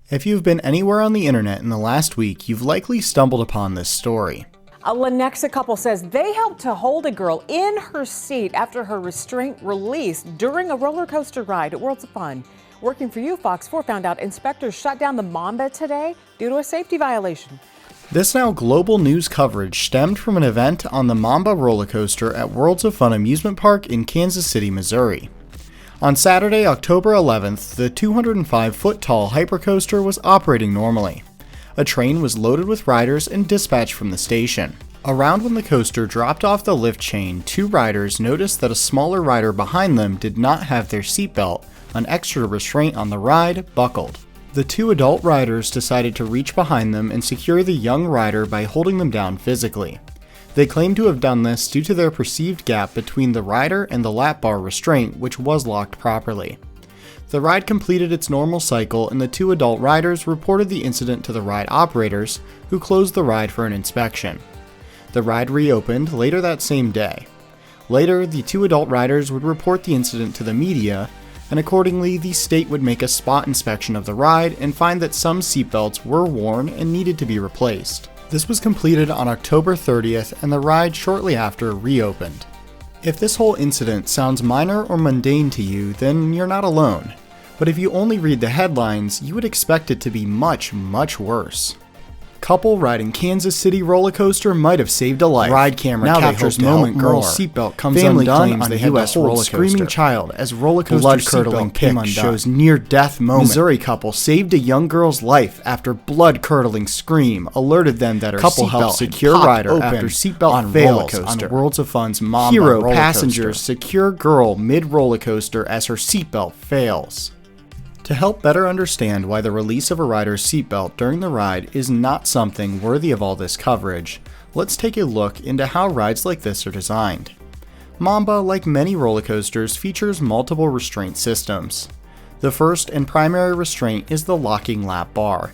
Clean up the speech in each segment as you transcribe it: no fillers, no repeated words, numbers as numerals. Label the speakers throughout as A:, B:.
A: If you've been anywhere on the internet in the last week, you've likely stumbled upon this story.
B: A Lenexa couple says they helped to hold a girl in her seat after her restraint released during a roller coaster ride at Worlds of Fun. Working for you, Fox 4 found out inspectors shut down the Mamba today due to a safety violation.
A: This now global news coverage stemmed from an event on the Mamba Roller Coaster at Worlds of Fun amusement park in Kansas City, Missouri. On Saturday, October 11th, the 205-foot-tall hypercoaster was operating normally. A train was loaded with riders and dispatched from the station. Around when the coaster dropped off the lift chain, two riders noticed that a smaller rider behind them did not have their seatbelt, an extra restraint on the ride, buckled. The two adult riders decided to reach behind them and secure the young rider by holding them down physically. They claim to have done this due to their perceived gap between the rider and the lap bar restraint, which was locked properly. The ride completed its normal cycle and the two adult riders reported the incident to the ride operators, who closed the ride for an inspection. The ride reopened later that same day. Later, the two adult riders would report the incident to the media, and accordingly, the state would make a spot inspection of the ride and find that some seatbelts were worn and needed to be replaced. This was completed on October 30th, and the ride shortly after reopened. If this whole incident sounds minor or mundane to you, then you're not alone. But if you only read the headlines, you would expect it to be much, much worse. Couple riding Kansas City roller coaster might have saved a life. Ride camera now captures moment girl seatbelt comes undone on U.S. roller coaster. Screaming child as roller coaster blood-curdling pic shows near-death moment. Missouri couple saved a young girl's life after blood-curdling scream alerted them that her couple helped secure rider after seatbelt fails on Worlds of Fun's Mamba Hero roller passengers coaster. Secure girl mid-roller coaster as her seatbelt fails. To help better understand why the release of a rider's seatbelt during the ride is not something worthy of all this coverage, let's take a look into how rides like this are designed. Mamba, like many roller coasters, features multiple restraint systems. The first and primary restraint is the locking lap bar.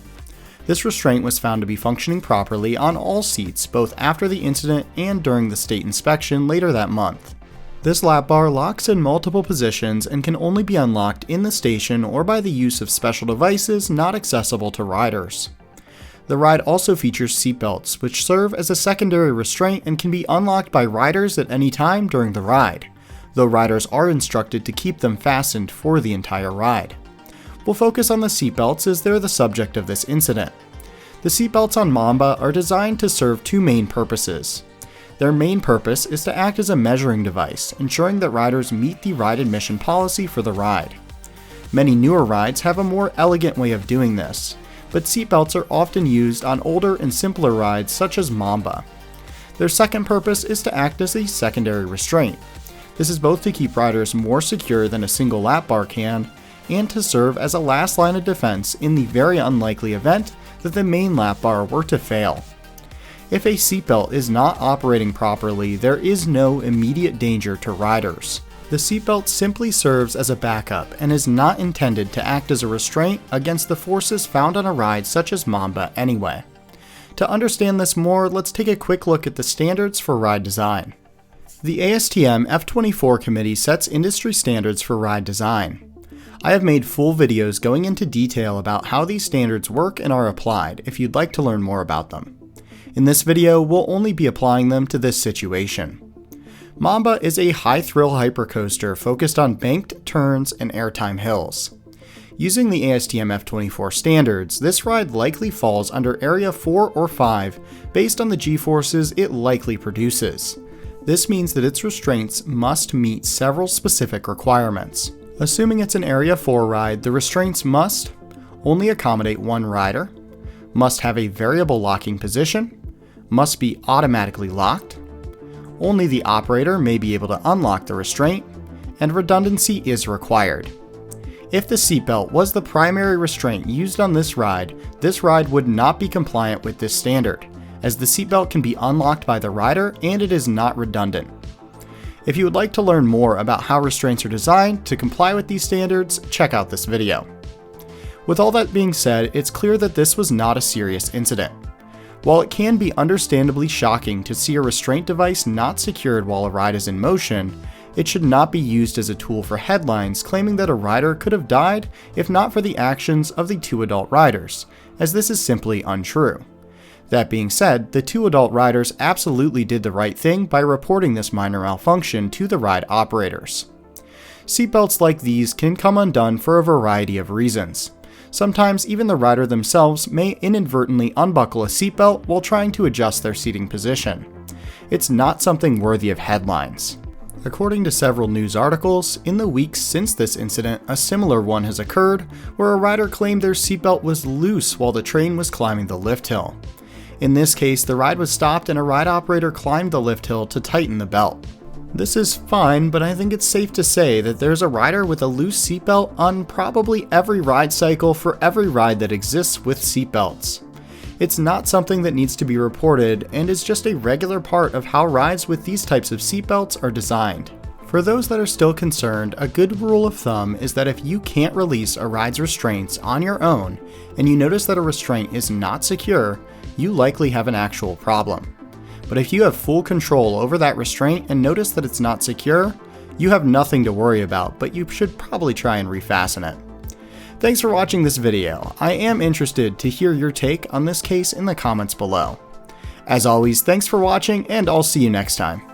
A: This restraint was found to be functioning properly on all seats, both after the incident and during the state inspection later that month. This lap bar locks in multiple positions and can only be unlocked in the station or by the use of special devices not accessible to riders. The ride also features seatbelts, which serve as a secondary restraint and can be unlocked by riders at any time during the ride, though riders are instructed to keep them fastened for the entire ride. We'll focus on the seatbelts as they're the subject of this incident. The seatbelts on Mamba are designed to serve two main purposes. Their main purpose is to act as a measuring device, ensuring that riders meet the ride admission policy for the ride. Many newer rides have a more elegant way of doing this, but seatbelts are often used on older and simpler rides such as Mamba. Their second purpose is to act as a secondary restraint. This is both to keep riders more secure than a single lap bar can, and to serve as a last line of defense in the very unlikely event that the main lap bar were to fail. If a seatbelt is not operating properly, there is no immediate danger to riders. The seatbelt simply serves as a backup and is not intended to act as a restraint against the forces found on a ride such as Mamba anyway. To understand this more, let's take a quick look at the standards for ride design. The ASTM F24 committee sets industry standards for ride design. I have made full videos going into detail about how these standards work and are applied if you'd like to learn more about them. In this video, we'll only be applying them to this situation. Mamba is a high-thrill hypercoaster focused on banked turns and airtime hills. Using the ASTM F24 standards, this ride likely falls under Area 4 or 5 based on the G-forces it likely produces. This means that its restraints must meet several specific requirements. Assuming it's an Area 4 ride, the restraints must only accommodate one rider, must have a variable locking position, must be automatically locked, only the operator may be able to unlock the restraint, and redundancy is required. If the seatbelt was the primary restraint used on this ride would not be compliant with this standard, as the seatbelt can be unlocked by the rider and it is not redundant. If you would like to learn more about how restraints are designed to comply with these standards, check out this video. With all that being said, it's clear that this was not a serious incident. While it can be understandably shocking to see a restraint device not secured while a ride is in motion, It should not be used as a tool for headlines claiming that a rider could have died if not for the actions of the 2 adult riders, as this is simply untrue. That being said, the 2 adult riders absolutely did the right thing by reporting this minor malfunction to the ride operators. Seatbelts like these can come undone for a variety of reasons. Sometimes even the rider themselves may inadvertently unbuckle a seatbelt while trying to adjust their seating position. It's not something worthy of headlines. According to several news articles, in the weeks since this incident, a similar one has occurred where a rider claimed their seatbelt was loose while the train was climbing the lift hill. In this case, the ride was stopped and a ride operator climbed the lift hill to tighten the belt. This is fine, but I think it's safe to say that there's a rider with a loose seatbelt on probably every ride cycle for every ride that exists with seatbelts. It's not something that needs to be reported and is just a regular part of how rides with these types of seatbelts are designed. For those that are still concerned, a good rule of thumb is that if you can't release a ride's restraints on your own and you notice that a restraint is not secure, you likely have an actual problem. But if you have full control over that restraint and notice that it's not secure, you have nothing to worry about, but you should probably try and refasten it. Thanks for watching this video. I am interested to hear your take on this case in the comments below. As always, thanks for watching, and I'll see you next time.